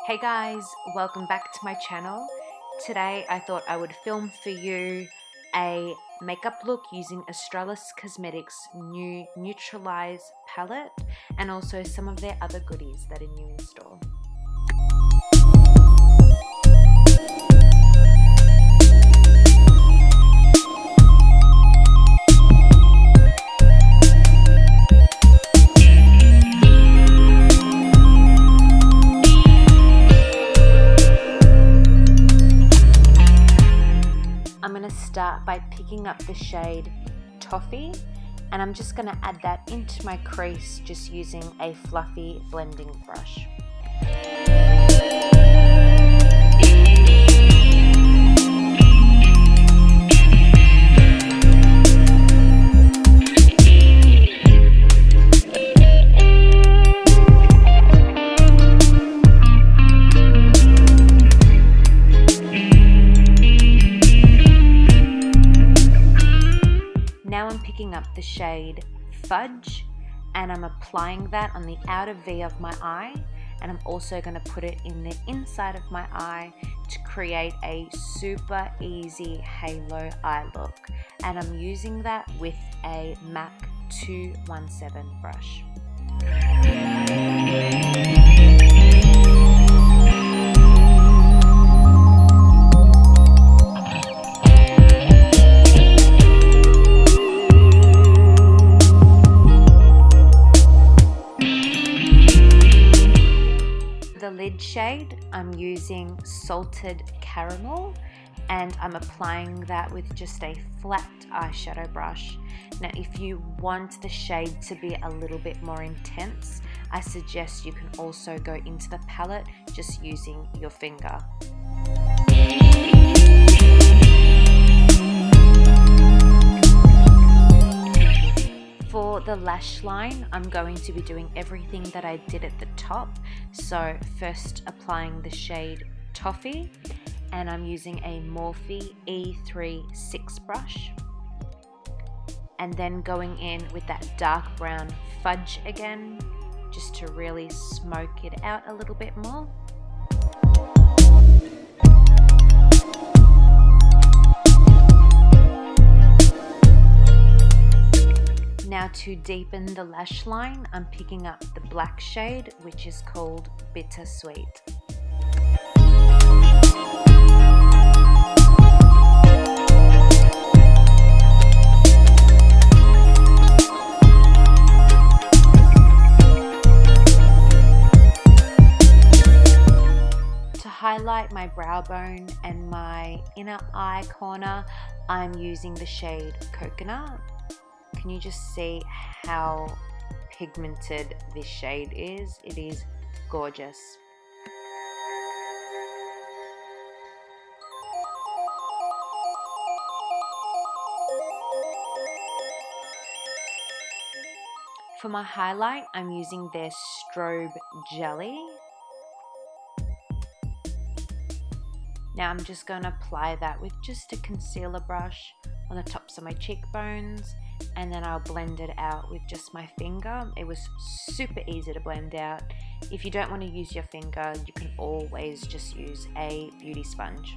Hey guys, welcome back to my channel. Today I thought I would film for you a makeup look using Australis Cosmetics' new Neutralize palette and also some of their other goodies that are new in store. I'm going to start by picking up the shade Toffee, and I'm just going to add that into my crease just using a fluffy blending brush. Now I'm picking up the shade Fudge and I'm applying that on the outer V of my eye, and I'm also going to put it in the inside of my eye to create a super easy halo eye look, and I'm using that with a MAC 217 brush. The lid shade, I'm using Salted Caramel, and I'm applying that with just a flat eyeshadow brush. Now if you want the shade to be a little bit more intense, I suggest you can also go into the palette just using your finger. For the lash line, I'm going to be doing everything that I did at the top. So first applying the shade Toffee, and I'm using a Morphe E36 brush, and then going in with that dark brown Fudge again, just to really smoke it out a little bit more. Now to deepen the lash line, I'm picking up the black shade, which is called Bittersweet. To highlight my brow bone and my inner eye corner, I'm using the shade Coconut. Can you just see how pigmented this shade is? It is gorgeous. For my highlight, I'm using their Strobe Jelly. Now I'm just going to apply that with just a concealer brush on the tops of my cheekbones, and then I'll blend it out with just my finger. It was super easy to blend out. If you don't want to use your finger, you can always just use a beauty sponge.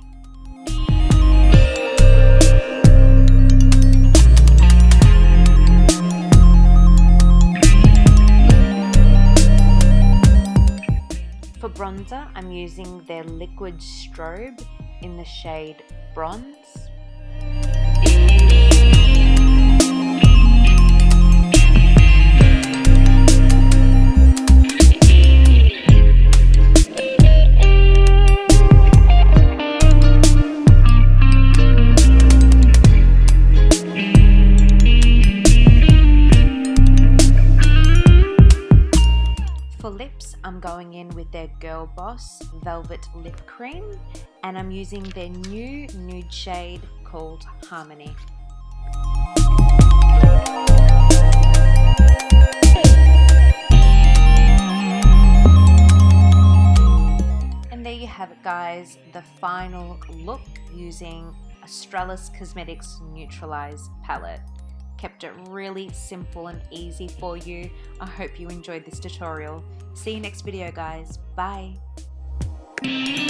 For bronzer, I'm using their Liquid Strobe in the shade Bronze. For lips, I'm going in with their Girl Boss Velvet Lip Cream, and I'm using their new nude shade called Harmony. And there you have it guys, the final look using Australis Cosmetics Neutralize palette. Kept it really simple and easy for you. I hope you enjoyed this tutorial. See you next video guys. Bye. you.